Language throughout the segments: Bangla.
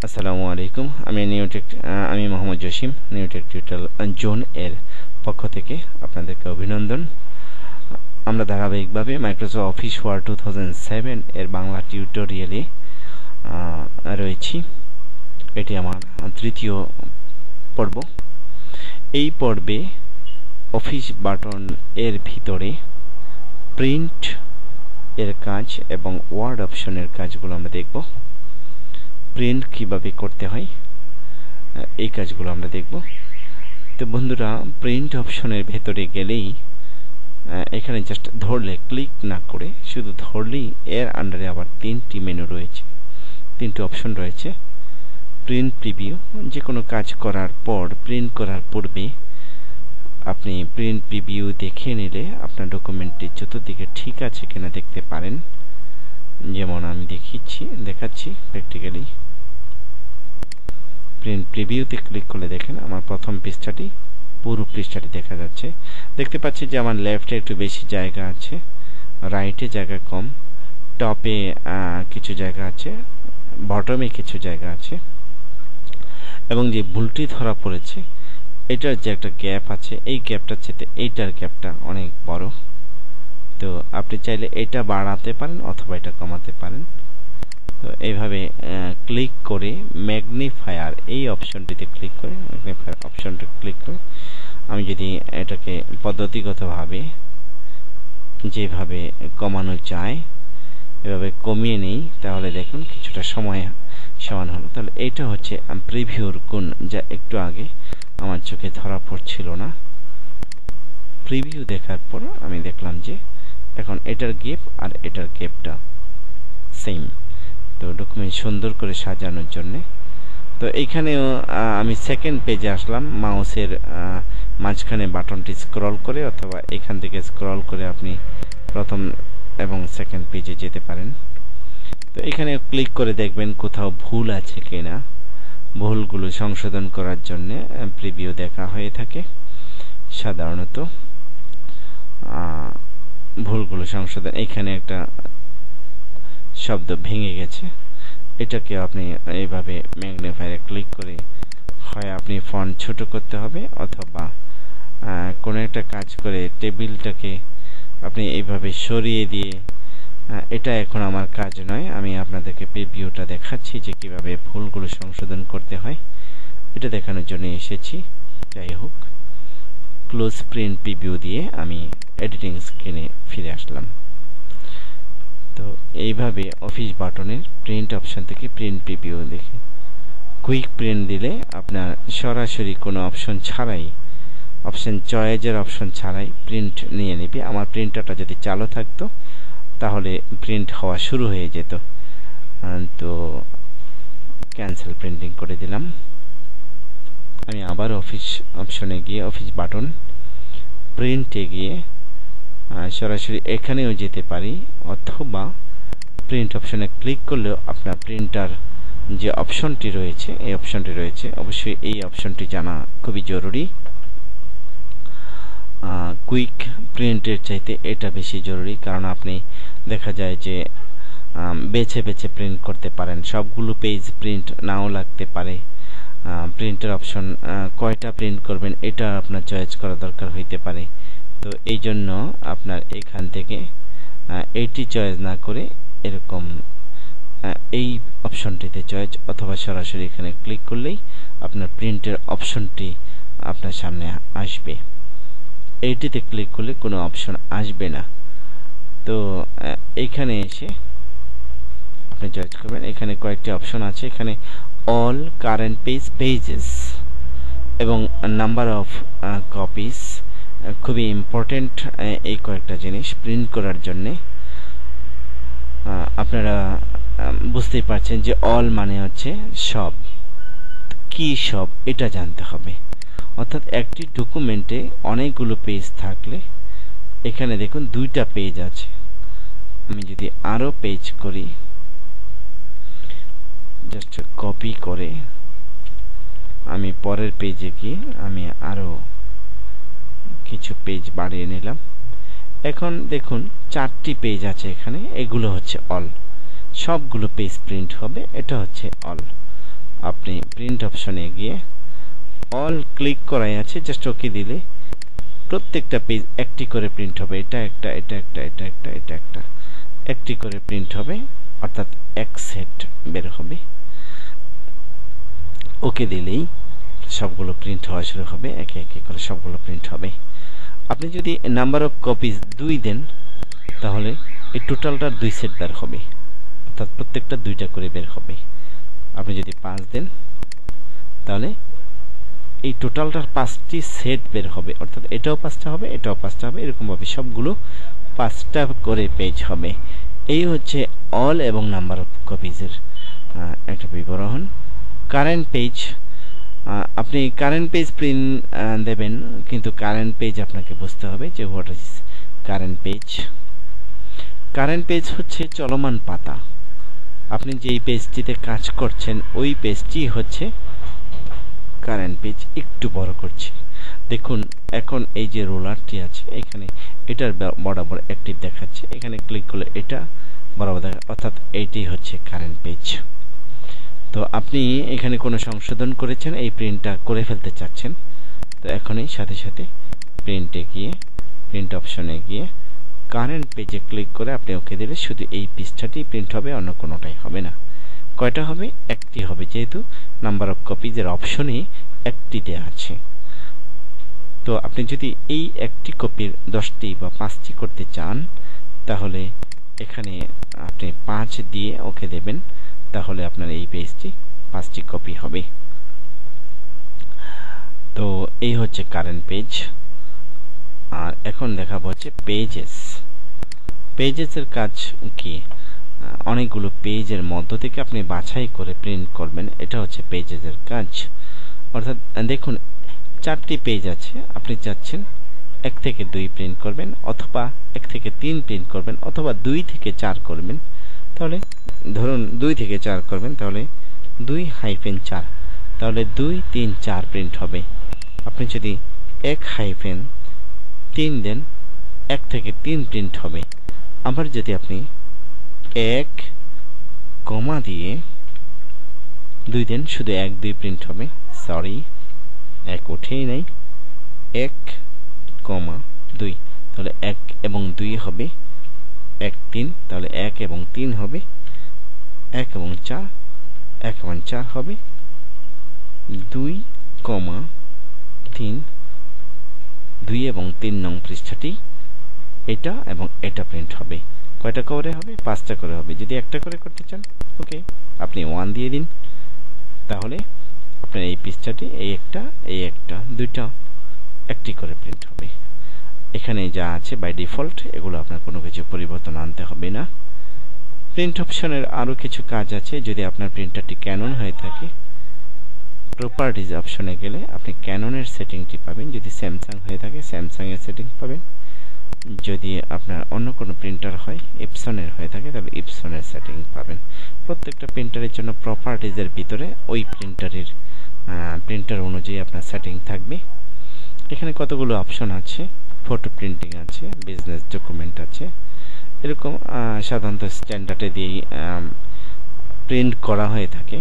আসসালামু আলাইকুম। আমি Mohammad Jasim. Newtech tutorial zone এর পক্ষ থেকে আপনাদেরকে অভিনন্দন। আমরা ধারাবাহিকভাবে মাইক্রোসফট অফিস ওয়ার্ড 2007 এর বাংলা টিউটোরিয়ালে রয়েছি। এটি আমার তৃতীয় পর্ব। এই পর্বে অফিস বাটন এর ভিতরে প্রিন্ট এর কাজ এবং ওয়ার্ড অপশনের কাজগুলো আমরা দেখব। প্রিন্ট কিভাবে করতে হয় এই কাজগুলো আমরা দেখব। তো বন্ধুরা, প্রিন্ট অপশনের ভেতরে গেলেই এখানে জাস্ট ধরলে, ক্লিক না করে শুধু ধরলেই এর আন্ডারে আবার তিনটি মেনু রয়েছে, তিনটি অপশন রয়েছে। প্রিন্ট প্রিভিউ, যে কোনো কাজ করার পর, প্রিন্ট করার পূর্বে আপনি প্রিন্ট প্রিভিউ দেখে নিলে আপনার ডকুমেন্টটি চতুর্দিকে ঠিক আছে কিনা দেখতে পারেন। যেমন আমি দেখাচ্ছি প্র্যাকটিক্যালি। প্রিন্ট প্রিভিউতে ক্লিক করলে দেখেন আমার প্রথম পৃষ্ঠাটি, পুরো পৃষ্ঠাটি দেখা যাচ্ছে। দেখতে পাচ্ছি যে আমার লেফটে একটু বেশি জায়গা আছে, রাইটে জায়গা কম, টপে কিছু জায়গা আছে, বটমে কিছু জায়গা আছে, এবং যে ভুলটি ধরা পড়েছে এটার যে একটা গ্যাপ আছে, এই গ্যাপটার চেয়ে এইটার গ্যাপটা অনেক বড়। তো আপনি চাইলে এটা বাড়াতে পারেন অথবা এটা কমাতে পারেন। তো এইভাবে ক্লিক করে ম্যাগনিফায়ার এই অপশনটিতে ক্লিক করে, ম্যাগনিফায়ার অপশনটা ক্লিক করে আমি যদি এটাকে পদ্ধতিগতভাবে যেভাবে কমানো যায় এভাবে কমিয়ে নেই, তাহলে দেখুন কিছুটা সময় সমান হলো। তাহলে এটা হচ্ছে প্রিভিউর গুণ, যা একটু আগে আমার চোখে ধরা পড়ছিল না। প্রিভিউ দেখার পর আমি দেখলাম যে এখন এটার গেপ আর এটার গেপটা সেম। তো ডকুমেন্ট সুন্দর করে সাজানোর জন্য। তো এইখানেও আমি সেকেন্ড পেজে আসলাম। মাউসের মাঝখানে বাটনটি স্ক্রল করে অথবা এখান থেকে স্ক্রল করে আপনি প্রথম এবং সেকেন্ড পেজে যেতে পারেন। তো এখানে ক্লিক করে দেখবেন কোথাও ভুল আছে কিনা। ভুলগুলো সংশোধন করার জন্য প্রিভিউ দেখা হয়ে থাকে সাধারণত। ভুলগুলো সংশোধন, এখানে একটা শব্দ ভেঙে গেছে, এটাকে আপনি এইভাবে ম্যাগনিফায়ারে ক্লিক করে হয় আপনি ফন্ট ছোট করতে হবে অথবা কোনো একটা কাজ করে টেবিলটাকে আপনি এইভাবে সরিয়ে দিয়ে, এটা এখন আমার কাজ নয়, আমি আপনাদেরকে প্রিভিউটা দেখাচ্ছি যে কিভাবে ভুলগুলো সংশোধন করতে হয়, এটা দেখানোর জন্য এসেছি। যাই হোক, ক্লোজ প্রিন্ট প্রিভিউ দিয়ে আমি এডিটিং স্ক্রিনে ফিরে আসলাম। তো এইভাবে অফিস বাটনের প্রিন্ট অপশন থেকে প্রিন্ট প্রিভিউ দেখে কুইক প্রিন্ট দিলে আপনার সরাসরি কোনো অপশন ছাড়াই, অপশন চয়েজের অপশন ছাড়াই প্রিন্ট নিয়ে নেবে। আমার প্রিন্টারটা যদি চালু থাকতো তাহলে প্রিন্ট হওয়া শুরু হয়ে যেত। তো ক্যান্সেল প্রিন্টিং করে দিলাম। আমি আবার অফিস অপশনে গিয়ে অফিস বাটন প্রিন্টে গিয়ে সরাসরি এখানেও যেতে পারি অথবা প্রিন্ট অপশনে ক্লিক করলেও আপনার প্রিন্টার যে অপশনটি রয়েছে, এই অপশনটি রয়েছে, অবশ্যই এই অপশনটি জানা খুবই জরুরি। কুইক প্রিন্টের চাইতে এটা বেশি জরুরি, কারণ আপনি দেখা যায় যে বেছে বেছে প্রিন্ট করতে পারেন, সবগুলো পেজ প্রিন্ট নাও লাগতে পারে। প্রিন্টের অপশন কয়টা প্রিন্ট করবেন এটা আপনার চয়েস করা দরকার হইতে পারে। তো এই জন্য আপনার এখান থেকে এইটি চয়েস না করে এরকম এই অপশনটিতে চয়েস অথবা সরাসরি এখানে ক্লিক করলেই আপনার প্রিন্টের অপশনটি আপনার সামনে আসবে। এইটিতে ক্লিক করলে কোনো অপশন আসবে না। তো এইখানে এসে আপনি চয়েস করবেন, এখানে কয়েকটি অপশন আছে, এখানে অল কারেন্ট পেজেস এবং নাম্বার অফ কপিস, খুবই ইম্পর্টেন্ট এই কয়েকটা জিনিস প্রিন্ট করার জন্য। আপনারা বুঝতেই পারছেন যে অল মানে হচ্ছে সব, কি সব এটা জানতে হবে। অর্থাৎ একটি ডকুমেন্টে অনেকগুলো পেজ থাকলে, এখানে দেখুন দুইটা পেজ আছে, আমি যদি আরো পেজ করি, জাস্ট কপি করে আমি পরের পেজে গিয়ে আমি আরো কিছু পেজ বাড়িয়ে নিলাম। এখন দেখুন 4টি পেজ আছে এখানে, এগুলো হচ্ছে অল, সবগুলো পেজ প্রিন্ট হবে, এটা হচ্ছে অল। আপনি প্রিন্ট অপশনে গিয়ে অল ক্লিক করাই আছে, জাস্ট ওকে দিলে প্রত্যেকটা পেজ একটি করে প্রিন্ট হবে। এটা একটা, এটা একটা, এটা একটা, এটা একটা, একটি করে প্রিন্ট হবে, অর্থাৎ এক সেট বের হবে। ওকে দিলেই সবগুলো প্রিন্ট হওয়া শুরু হবে, একে একে করে সবগুলো প্রিন্ট হবে। আপনি যদি নাম্বার অফ কপিজ 2 দেন তাহলে এই টোটালটার 2 সেট বের হবে, অর্থাৎ প্রত্যেকটা 2টা করে বের হবে। আপনি যদি 5 দেন তাহলে এই টোটালটার 5টি সেট বের হবে, অর্থাৎ এটাও 5টা হবে, এটাও 5টা হবে, এরকম ভাবে সবগুলো 5টা করে পেজ হবে। এই হচ্ছে অল এবং নাম্বার অফ কপিজের একটা বিবরণ। কারেন্ট পেজ, আপনি কারেন্ট পেজ প্রিন্ট দেবেন, কিন্তু কারেন্ট পেজ আপনাকে বুঝতে হবে যে what is current page. Current page হচ্ছে চলমান পাতা। আপনি যেই পেজটিতে কাজ করছেন ওই পেজটি হচ্ছে কারেন্ট পেজ। একটু বড় করছি, দেখুন এখন এই যে রোলারটি আছে এখানে এটার বরাবর অ্যাক্টিভ দেখাচ্ছে, এখানে ক্লিক করলে এটা বরাবর দেখা, অর্থাৎ এইটি হচ্ছে কারেন্ট পেজ। তো আপনি এখানে কোনো সংশোধন করেছেন, এই প্রিন্টটা করে ফেলতে চাচ্ছেন, তো এখনই সাথে সাথে প্রিন্টে গিয়ে প্রিন্ট অপশনে গিয়ে কারেন্ট পেজে ক্লিক করে আপনি ওকে দিলে শুধু এই পৃষ্ঠাটি প্রিন্ট হবে, অন্য কোনোটাই হবে না। কয়টা হবে? একটি হবে, যেহেতু নাম্বার অফ কপিজের অপশনে একটি দেওয়া আছে। তো আপনি যদি এই একটি কপির 10টি বা 5টি করতে চান তাহলে এখানে আপনি 5 দিয়ে ওকে দেবেন, তাহলে আপনার এই পেজটি 5টি কপি হবে। তো এই হচ্ছে কারেন্ট পেজ। আর এখন দেখাবো হচ্ছে পেজেস। পেজেসের কাজ কি? অনেকগুলো পেজের মধ্য থেকে আপনি বাছাই করে প্রিন্ট করবেন, এটা হচ্ছে পেজেসের কাজ। অর্থাৎ দেখুন 4টি পেজ আছে, আপনি চাচ্ছেন 1 থেকে 2 প্রিন্ট করবেন, অথবা 1 থেকে 3 প্রিন্ট করবেন, অথবা 2 থেকে 4 করবেন। তাহলে ধরুন 2 থেকে 4 করবেন, তাহলে 2-4, তাহলে 2, 3, 4 প্রিন্ট হবে। আপনি যদি 1-3 দেন 1 থেকে 3 প্রিন্ট হবে। আবার যদি আপনি 1 কমা দিয়ে 2 দেন, শুধু 1, 2 প্রিন্ট হবে। সরি, 1 ওঠেই নাই, 1, 2, তাহলে 1 এবং 2 হবে 1, 3, তাহলে 1 এবং 3 হবে 1 এবং 4, 1 এবং 4 হবে 2, 3, 2 এবং 3 নং পৃষ্ঠাটি এটা এবং এটা প্রিন্ট হবে। কয়টা করে হবে? 5টা করে হবে। যদি একটা করে করতে চান ওকে আপনি 1 দিয়ে দিন, তাহলে আপনার এই পৃষ্ঠাটি এই একটা 2টা একটি করে প্রিন্ট হবে। এখানে যা আছে বাই ডিফল্ট, এগুলো আপনার কোনো কিছু পরিবর্তন আনতে হবে না। প্রিন্ট অপশনের আরো কিছু কাজ আছে। যদি আপনার প্রিন্টারটি ক্যানন হয়ে থাকে, প্রপার্টিজ অপশনে গেলে আপনি ক্যাননের সেটিংটি পাবেন। যদি স্যামসাং হয়ে থাকে স্যামসাং এর সেটিং পাবেন। যদি আপনার অন্য কোনো প্রিন্টার হয়, এপসনের হয়ে থাকে, তাহলে এপসনের সেটিং পাবেন। প্রত্যেকটা প্রিন্টারের জন্য প্রপার্টিজের ভিতরে ওই প্রিন্টার অনুযায়ী আপনার সেটিং থাকবে। এখানে কতগুলো অপশন আছে, ফটো প্রিন্টিং আছে, বিজনেস ডকুমেন্ট আছে, এরকম সাধারণত স্ট্যান্ডার্ডে দিয়ে প্রিন্ট করা হয়ে থাকে।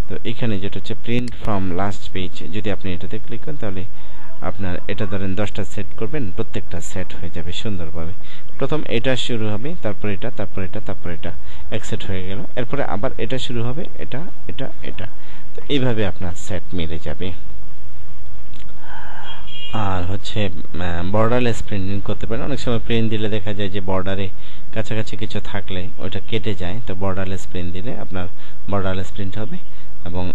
তো এখানে যেটা হচ্ছে প্রিন্ট ফ্রম লাস্ট পেজ, যদি আপনি এটাতে ক্লিক করেন তাহলে আপনার এটা ধরেন 10টা সেট করবেন, প্রত্যেকটা সেট হয়ে যাবে সুন্দরভাবে। প্রথম এটা শুরু হবে, তারপর এটা, তারপর এটা, তারপর এটা, এক সেট হয়ে গেল। এরপরে আবার এটা শুরু হবে, এটা, এটা, এটা, তো এইভাবে আপনার সেট মিলে যাবে। আর হচ্ছে বর্ডারলেস প্রিন্টিং করতে পারেন। অনেক সময় প্রিন্ট দিলে দেখা যায় যে বর্ডারে কাছাকাছি কিছু থাকলে ওইটা কেটে যায়, তো বর্ডারলেস প্রিন্ট দিলে আপনার বর্ডারলেস প্রিন্ট হবে। এবং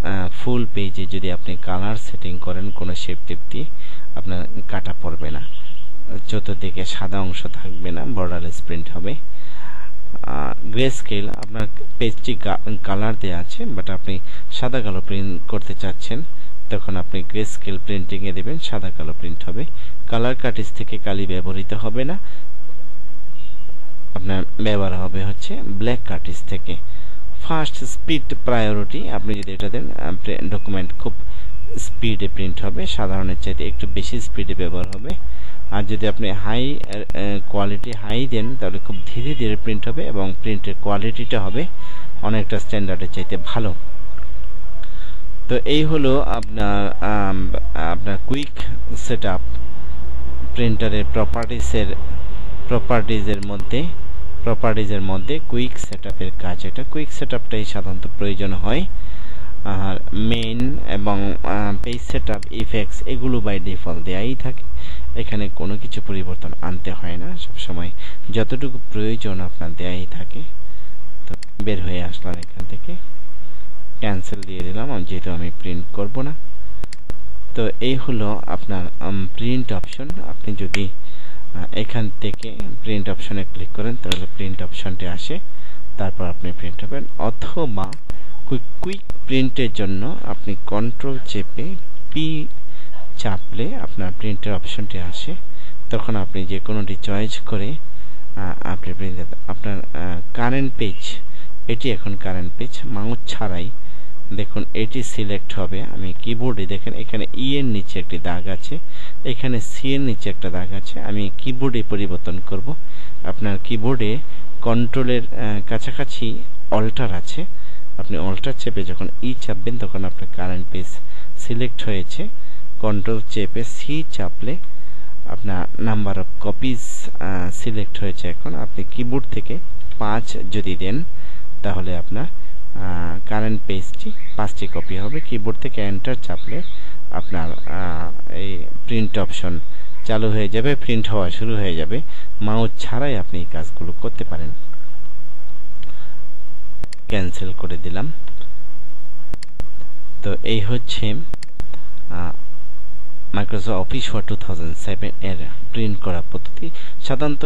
ফুল পেজে যদি আপনি কালার সেটিং করেন কোনো শেপ টেপ দিয়ে, আপনার কাটা পড়বে না, চতুর্দিকে সাদা অংশ থাকবে না, বর্ডারলেস প্রিন্ট হবে। গ্রে স্কেল, আপনার পেজটি কালার দেওয়া আছে বাট আপনি সাদা কালো প্রিন্ট করতে চাচ্ছেন, তখন আপনি গ্রে স্কেল প্রিন্টিং এ দেবেন, সাদা কালো প্রিন্ট হবে। কালার কার্ট্রিজ থেকে কালি ব্যবহৃত হবে না, আপনার ব্যবহার হবে হচ্ছে ব্ল্যাক কার্ট্রিজ থেকে। ফার্স্ট স্পিড প্রায়োরিটি, আপনি যদি এটা দেন ডকুমেন্ট খুব স্পিডে প্রিন্ট হবে, সাধারণের চাইতে একটু বেশি স্পিডে ব্যবহার হবে। আর যদি আপনি হাই কোয়ালিটি হাই দেন তাহলে খুব ধীরে ধীরে প্রিন্ট হবে এবং প্রিন্টের কোয়ালিটিটা হবে অনেকটা স্ট্যান্ডার্ডের চাইতে ভালো। তো এই হলো আপনার কুইক সেটআপ প্রিন্টারের প্রপার্টিজের মধ্যে কুইক সেটআপের কাজ। এটা কুইক সেটআপটাই সাধারণত প্রয়োজন হয়। আর মেইন এবং পেজ সেটআপ ইফেক্টস এগুলো বাই ডিফল্ট দেয়াই থাকে, এখানে কোনো কিছু পরিবর্তন আনতে হয় না, সবসময় যতটুকু প্রয়োজন আপনার দেয়াই থাকে। তো বের হয়ে আসলাম এখান থেকে, ক্যান্সেল দিয়ে দিলাম যেহেতু আমি প্রিন্ট করব না। তো এই হলো আপনার প্রিন্ট অপশন। আপনি যদি এখান থেকে প্রিন্ট অপশনে ক্লিক করেন তাহলে প্রিন্ট অপশনটি আসে, তারপর আপনি প্রিন্ট হবেন। অথবা কুইক প্রিন্টের জন্য আপনি কন্ট্রোল চেপে পি চাপলে আপনার প্রিন্টের অপশনটি আসে, তখন আপনি যে কোনোটি চয়েস করে আপনি প্রিন্ট আপনার কারেন্ট পেজ, এটি এখন কারেন্ট পেজ মাউস ছাড়াই দেখুন এটি সিলেক্ট হবে। আমি কিবোর্ডে দেখেন এখানে ই এর নিচে একটি দাগ আছে, এখানে সি এর নিচে একটা দাগ আছে, আমি কিবোর্ডে পরিবর্তন করব। আপনার কিবোর্ডে কন্ট্রোলের কাছাকাছি অল্টার আছে, আপনি অল্টার চেপে যখন ই চাপবেন তখন আপনার কারেন্ট পেজ সিলেক্ট হয়েছে। কন্ট্রোল চেপে সি চাপলে আপনার নাম্বার অফ কপিজ সিলেক্ট হয়েছে। এখন আপনি কিবোর্ড থেকে 5 যদি দেন তাহলে আপনার কারেন্ট পেজটি 5টি কপি হবে। কিবোর্ড থেকে এন্টার চাপলে আপনার এই প্রিন্ট অপশন চালু হয়ে যাবে, প্রিন্ট হওয়া শুরু হয়ে যাবে। মাউস ছাড়াই আপনি এই কাজগুলো করতে পারেন। ক্যান্সেল করে দিলাম। তো এই হচ্ছে মাইক্রোসফট অফিস ওয়ার্ড 2007 এর প্রিন্ট করা পদ্ধতি। সাধারণত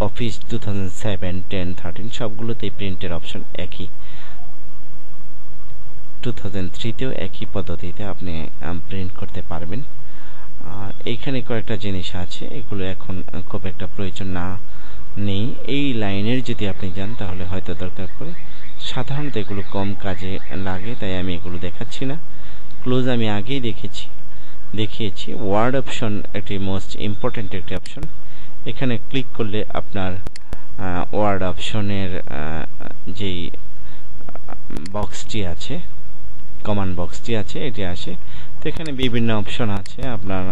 অফিস 2007, 10, 13 সবগুলোতেই প্রিন্টের অপশন একই। 2003-তেও একই পদ্ধতিতে আপনি প্রিন্ট করতে পারবেন। আর এইখানে কয়েকটা জিনিস আছে, এগুলো এখন খুব একটা প্রয়োজন নেই। এই লাইনের যদি আপনি যান তাহলে হয়তো দরকার পড়ে, সাধারণত এগুলো কম কাজে লাগে, তাই আমি এগুলো দেখাচ্ছি না। ক্লোজ আমি আগেই দেখিয়েছি। ওয়ার্ড অপশন একটি মোস্ট ইম্পর্টেন্ট একটি অপশন। এখানে ক্লিক করলে আপনার ওয়ার্ড অপশনের যেই বক্সটি আছে, কমান্ড বক্সটি আছে, এটি আসে। তো এখানে বিভিন্ন অপশন আছে, আপনার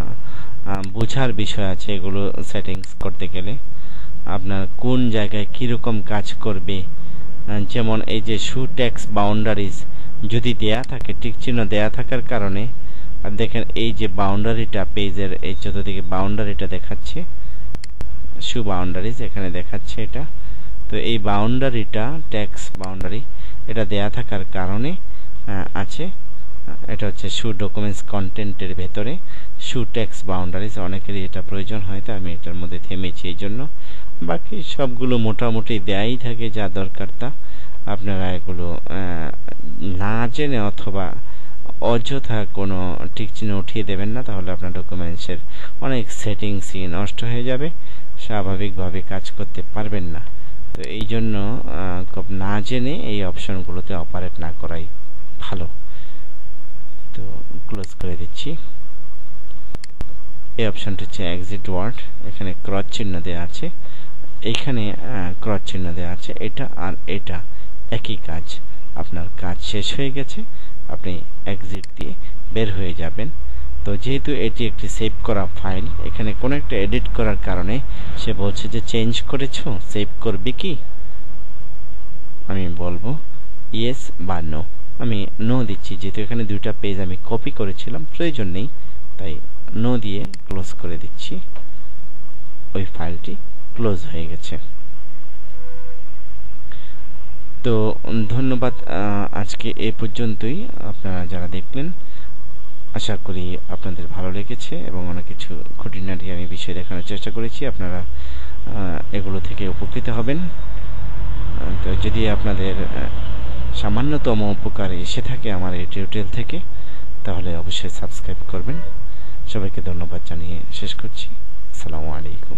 বোঝার বিষয় আছে। এগুলো সেটিংস করতে গেলে আপনার কোন জায়গায় কিরকম কাজ করবে, যেমন এই যে শু টেক্সট বাউন্ডারিজ যদি দেয়া থাকে, টিক চিহ্ন দেয়া থাকার কারণে আর দেখেন এই যে বাউন্ডারিটা পেজের এই চতুর্দিকে বাউন্ডারিটা দেখাচ্ছে, শু বাউন্ডারিজ এখানে দেখাচ্ছে এটা। তো এই বাউন্ডারিটা টেক্সট বাউন্ডারি এটা দেয়া থাকার কারণে আছে। এটা হচ্ছে শু ডকুমেন্টস কন্টেন্টের ভেতরে শু টেক্সট বাউন্ডারিজ, অনেকেরই এটা প্রয়োজন হয়, তো আমি এটার মধ্যে থেমেছি এই জন্য। বাকি সবগুলো মোটামুটি দেয়াই থাকে, যা দরকার তা। আপনারা এগুলো না জেনে অথবা অযথা কোনো টিক চিহ্ন উঠিয়ে দেবেন না, তাহলে আপনার ডকুমেন্টসের অনেক সেটিংসই নষ্ট হয়ে যাবে, স্বাভাবিকভাবে কাজ করতে পারবেন না। তো এই জন্য খুব না জেনে এই অপশনগুলোতে অপারেট না করাই ভালো। তো ক্লোজ করে দিচ্ছি। এই অপশনটা হচ্ছে এক্সিট ওয়ার্ড, এখানে ক্রস চিহ্ন দেওয়া আছে, এইখানে ক্রস চিহ্ন দেওয়া আছে। এটা আর এটা একই কাজ। আপনার কাজ শেষ হয়ে গেছে, আপনি এক্সিট দিয়ে বের হয়ে যাবেন। তো যেহেতু এটি একটি সেভ করা ফাইল, এখানে কোনো একটা এডিট করার কারণে সে বলছে যে চেঞ্জ করেছো, সেভ করবে কি? আমি বলবো ইয়েস বা নো। আমি নো দিচ্ছি, যেহেতু এখানে দুইটা পেজ আমি কপি করেছিলাম, প্রয়োজন নেই, তাই নো দিয়ে ক্লোজ করে দিচ্ছি। ওই ফাইলটি ক্লোজ হয়ে গেছে। তো ধন্যবাদ, আজকে এ পর্যন্তই। আপনারা যারা দেখলেন আশা করি আপনাদের ভালো লেগেছে এবং অনেক কিছু খুঁটিনাটি আমি বিষয় দেখানোর চেষ্টা করেছি। আপনারা এগুলো থেকে উপকৃত হবেন। তো যদি আপনাদের সামান্যতম উপকারে এসে থাকে আমার এই টিউটোরিয়াল থেকে, তাহলে অবশ্যই সাবস্ক্রাইব করবেন। সবাইকে ধন্যবাদ জানিয়ে শেষ করছি। আসসালামু আলাইকুম।